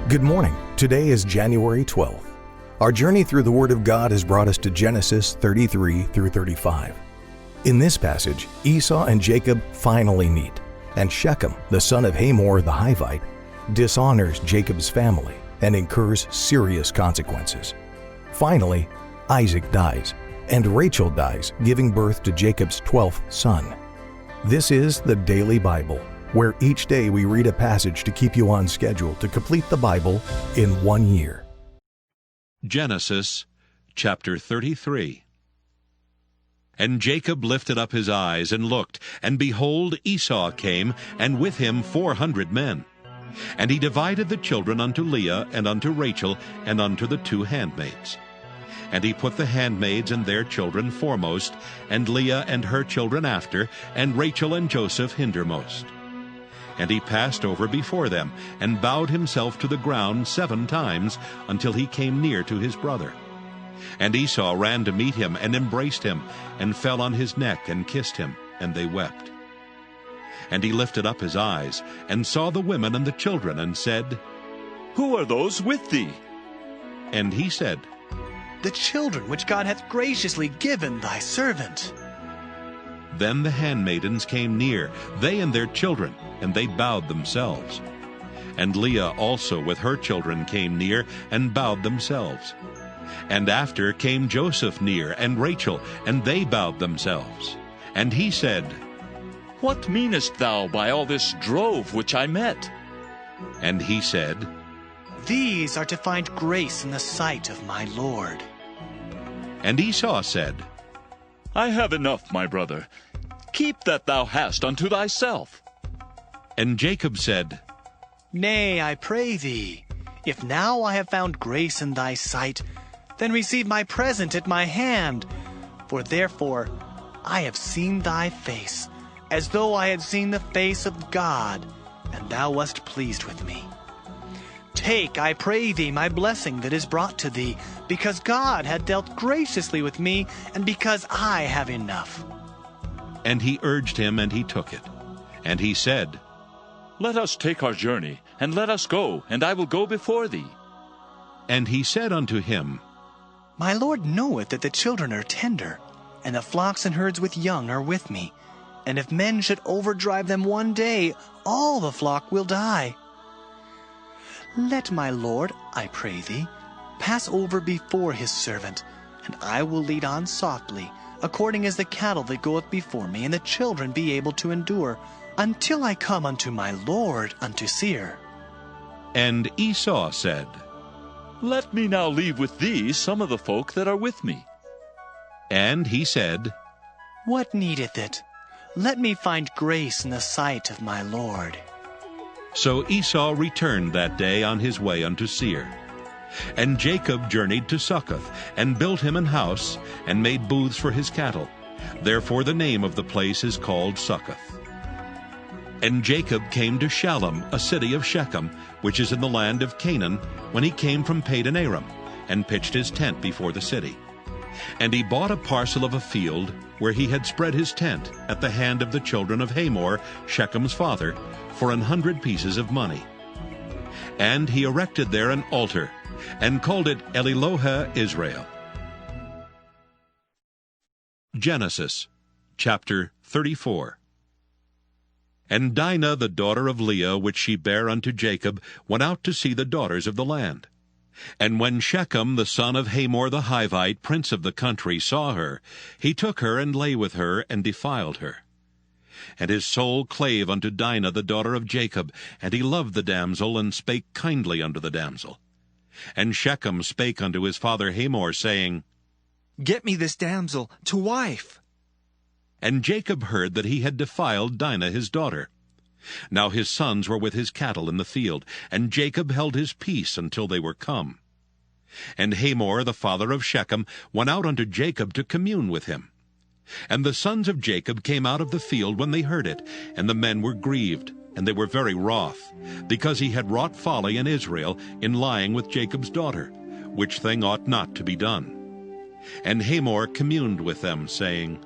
Good morning. Today is January 12th. Our journey through the Word of God has brought us to Genesis 33 through 35. In this passage, Esau and Jacob finally meet, and Shechem, the son of Hamor the Hivite, dishonors Jacob's family and incurs serious consequences. Finally, Isaac dies, and Rachel dies, giving birth to Jacob's 12th son. This is the Daily Bible, where each day we read a passage to keep you on schedule to complete the Bible in 1 year. Genesis chapter 33. And Jacob lifted up his eyes and looked, and behold, Esau came, and with him 400 men. And he divided the children unto Leah, and unto Rachel, and unto the 2 handmaids. And he put the handmaids and their children foremost, and Leah and her children after, and Rachel and Joseph hindermost. And he passed over before them, and bowed himself to the ground 7 times, until he came near to his brother. And Esau ran to meet him, and embraced him, and fell on his neck, and kissed him, and they wept. And he lifted up his eyes, and saw the women and the children, and said, Who are those with thee? And he said, The children which God hath graciously given thy servant. Then the handmaidens came near, they and their children, and they bowed themselves. And Leah also with her children came near, and bowed themselves. And after came Joseph near, and Rachel, and they bowed themselves. And he said, What meanest thou by all this drove which I met? And he said, These are to find grace in the sight of my Lord. And Esau said, I have enough, my brother. Keep that thou hast unto thyself. And Jacob said, Nay, I pray thee, if now I have found grace in thy sight, then receive my present at my hand. For therefore I have seen thy face, as though I had seen the face of God, and thou wast pleased with me. Take, I pray thee, my blessing that is brought to thee, because God hath dealt graciously with me, and because I have enough. And he urged him, and he took it. And he said, Let us take our journey, and let us go, and I will go before thee. And he said unto him, My Lord knoweth that the children are tender, and the flocks and herds with young are with me. And if men should overdrive them one day, all the flock will die. Let my Lord, I pray thee, pass over before his servant, and I will lead on softly, according as the cattle that goeth before me, and the children be able to endure, until I come unto my Lord, unto Seir. And Esau said, Let me now leave with thee some of the folk that are with me. And he said, What needeth it? Let me find grace in the sight of my Lord. So Esau returned that day on his way unto Seir. And Jacob journeyed to Succoth, and built him an house, and made booths for his cattle. Therefore the name of the place is called Succoth. And Jacob came to Shalem, a city of Shechem, which is in the land of Canaan, when he came from Padan Aram, and pitched his tent before the city. And he bought a parcel of a field, where he had spread his tent, at the hand of the children of Hamor, Shechem's father, for 100 pieces of money. And he erected there an altar, and called it Elilohe Israel. Genesis chapter 34. And Dinah, the daughter of Leah, which she bare unto Jacob, went out to see the daughters of the land. And when Shechem, the son of Hamor the Hivite, prince of the country, saw her, he took her, and lay with her, and defiled her. And his soul clave unto Dinah, the daughter of Jacob, and he loved the damsel, and spake kindly unto the damsel. And Shechem spake unto his father Hamor, saying, Get me this damsel to wife. And Jacob heard that he had defiled Dinah his daughter. Now his sons were with his cattle in the field, and Jacob held his peace until they were come. And Hamor, the father of Shechem, went out unto Jacob to commune with him. And the sons of Jacob came out of the field when they heard it, and the men were grieved, and they were very wroth, because he had wrought folly in Israel in lying with Jacob's daughter, which thing ought not to be done. And Hamor communed with them, saying,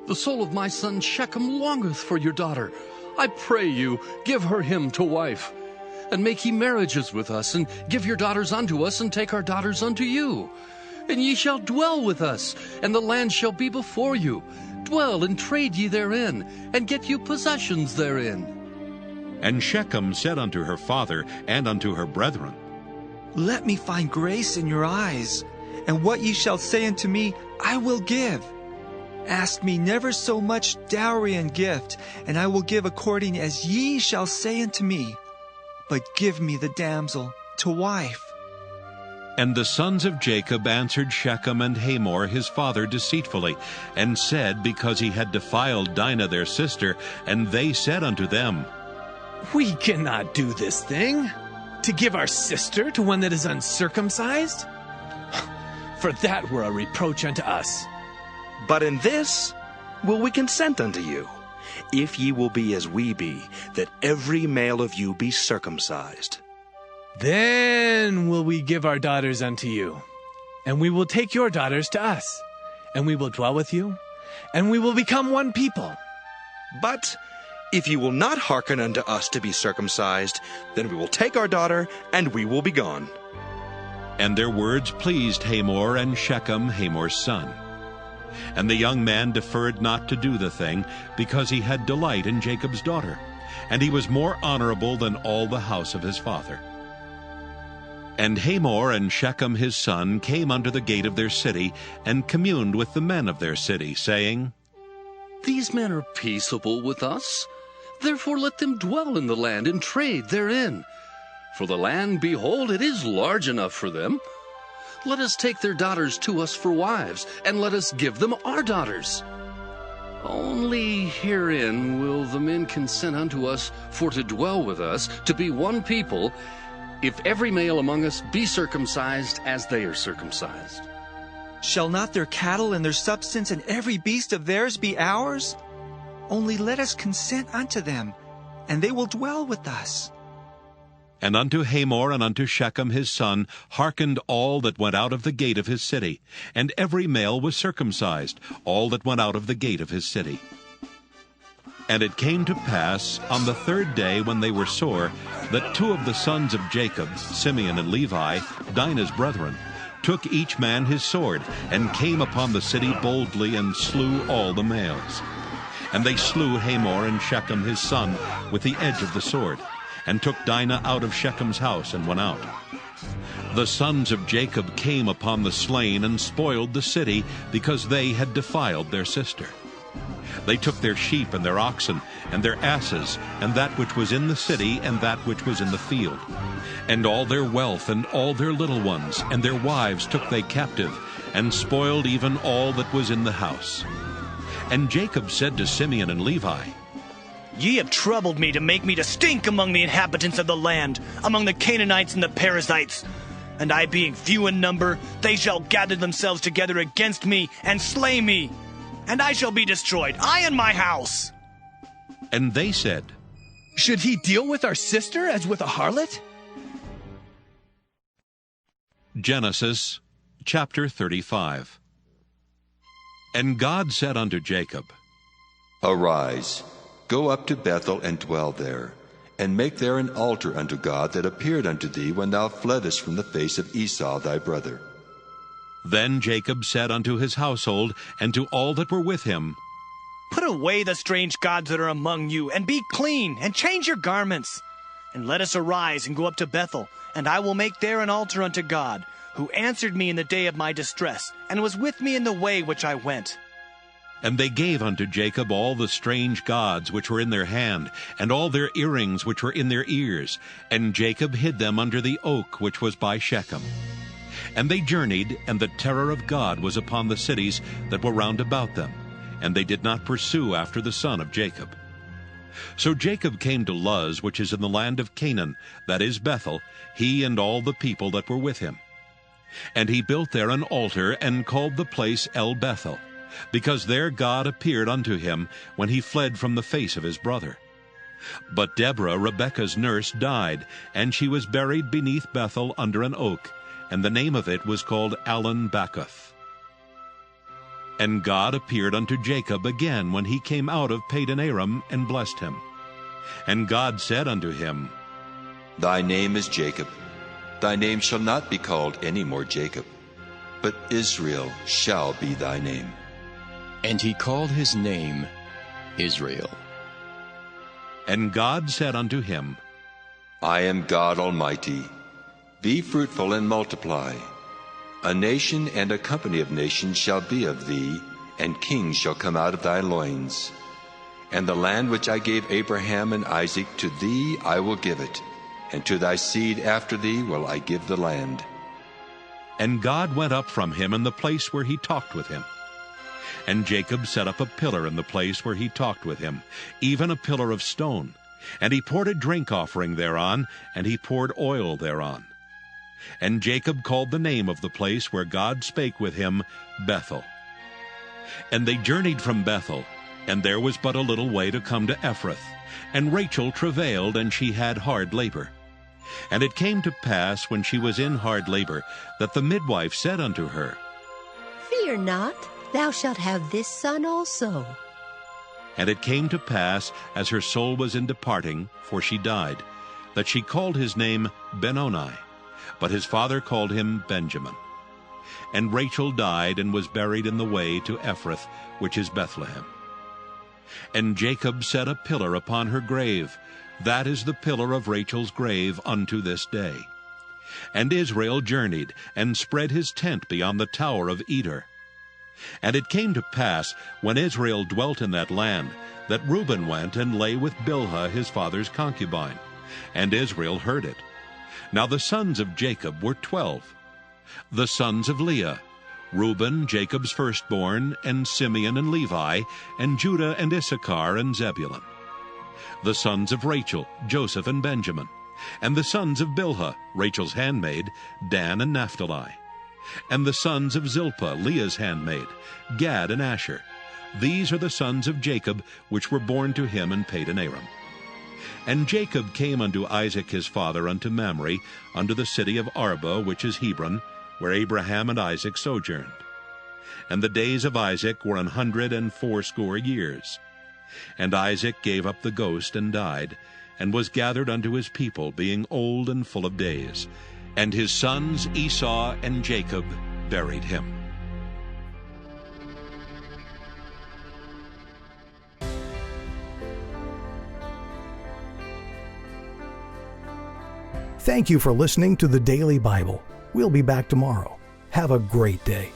The soul of my son Shechem longeth for your daughter. I pray you, give her him to wife. and make ye marriages with us, and give your daughters unto us, and take our daughters unto you. And ye shall dwell with us, and the land shall be before you. Dwell and trade ye therein, and get you possessions therein. And Shechem said unto her father and unto her brethren, Let me find grace in your eyes, and what ye shall say unto me I will give. Ask me never so much dowry and gift, and I will give according as ye shall say unto me. But give me the damsel to wife. And the sons of Jacob answered Shechem and Hamor his father deceitfully, and said, because he had defiled Dinah their sister, and they said unto them, We cannot do this thing, to give our sister to one that is uncircumcised. For that were a reproach unto us. But in this will we consent unto you, if ye will be as we be, that every male of you be circumcised. Then will we give our daughters unto you, and we will take your daughters to us, and we will dwell with you, and we will become one people. But if ye will not hearken unto us to be circumcised, then we will take our daughter, and we will be gone. And their words pleased Hamor and Shechem, Hamor's son. And the young man deferred not to do the thing, because he had delight in Jacob's daughter, and he was more honorable than all the house of his father. And Hamor and Shechem his son came unto the gate of their city, and communed with the men of their city, saying, These men are peaceable with us. Therefore let them dwell in the land, and trade therein. For the land, behold, it is large enough for them. Let us take their daughters to us for wives, and let us give them our daughters. Only herein will the men consent unto us for to dwell with us, to be one people, if every male among us be circumcised as they are circumcised. Shall not their cattle and their substance and every beast of theirs be ours? Only let us consent unto them, and they will dwell with us. And unto Hamor and unto Shechem his son hearkened all that went out of the gate of his city, and every male was circumcised, all that went out of the gate of his city. And it came to pass on the third day, when they were sore, that two of the sons of Jacob, Simeon and Levi, Dinah's brethren, took each man his sword, and came upon the city boldly, and slew all the males. And they slew Hamor and Shechem his son with the edge of the sword, and took Dinah out of Shechem's house, and went out. The sons of Jacob came upon the slain, and spoiled the city, because they had defiled their sister. They took their sheep and their oxen, and their asses, and that which was in the city, and that which was in the field. And all their wealth, and all their little ones, and their wives took they captive, and spoiled even all that was in the house. And Jacob said to Simeon and Levi, Ye have troubled me to make me to stink among the inhabitants of the land, among the Canaanites and the Perizzites. And I being few in number, they shall gather themselves together against me, and slay me. And I shall be destroyed, I and my house. And they said, Should he deal with our sister as with a harlot? Genesis chapter 35. And God said unto Jacob, Arise, go up to Bethel, and dwell there, and make there an altar unto God that appeared unto thee when thou fleddest from the face of Esau thy brother. Then Jacob said unto his household, and to all that were with him, Put away the strange gods that are among you, and be clean, and change your garments. And let us arise and go up to Bethel, and I will make there an altar unto God, who answered me in the day of my distress, and was with me in the way which I went. And they gave unto Jacob all the strange gods which were in their hand, and all their earrings which were in their ears. And Jacob hid them under the oak which was by Shechem. And they journeyed, and the terror of God was upon the cities that were round about them, and they did not pursue after the son of Jacob. So Jacob came to Luz, which is in the land of Canaan, that is Bethel, he and all the people that were with him. And he built there an altar, and called the place El Bethel, because there God appeared unto him when he fled from the face of his brother. But Deborah, Rebekah's nurse, died, and she was buried beneath Bethel under an oak, and the name of it was called Allon Bacuth. And God appeared unto Jacob again when he came out of Padan Aram, and blessed him. And God said unto him, Thy name is Jacob. Thy name shall not be called any more Jacob, but Israel shall be thy name. And he called his name Israel. And God said unto him, I am God Almighty. Be fruitful and multiply. A nation and a company of nations shall be of thee, and kings shall come out of thy loins. And the land which I gave Abraham and Isaac, to thee I will give it, and to thy seed after thee will I give the land. And God went up from him in the place where he talked with him. And Jacob set up a pillar in the place where he talked with him, even a pillar of stone. And he poured a drink offering thereon, and he poured oil thereon. And Jacob called the name of the place where God spake with him, Bethel. And they journeyed from Bethel, and there was but a little way to come to Ephrath. And Rachel travailed, and she had hard labor. And it came to pass, when she was in hard labor, that the midwife said unto her, Fear not, thou shalt have this son also. And it came to pass, as her soul was in departing, for she died, that she called his name Benoni, but his father called him Benjamin. And Rachel died, and was buried in the way to Ephrath, which is Bethlehem. And Jacob set a pillar upon her grave. That is the pillar of Rachel's grave unto this day. And Israel journeyed, and spread his tent beyond the tower of Eder. And it came to pass, when Israel dwelt in that land, that Reuben went and lay with Bilhah his father's concubine. And Israel heard it. Now the sons of Jacob were 12. The sons of Leah, Reuben, Jacob's firstborn, and Simeon and Levi, and Judah and Issachar and Zebulun. The sons of Rachel, Joseph and Benjamin. And the sons of Bilhah, Rachel's handmaid, Dan and Naphtali. And the sons of Zilpah, Leah's handmaid, Gad and Asher. These are the sons of Jacob, which were born to him in Padan Aram. And Jacob came unto Isaac his father unto Mamre, unto the city of Arba, which is Hebron, where Abraham and Isaac sojourned. And the days of Isaac were 180 years. And Isaac gave up the ghost and died, and was gathered unto his people, being old and full of days. And his sons Esau and Jacob buried him. Thank you for listening to the Daily Bible. We'll be back tomorrow. Have a great day.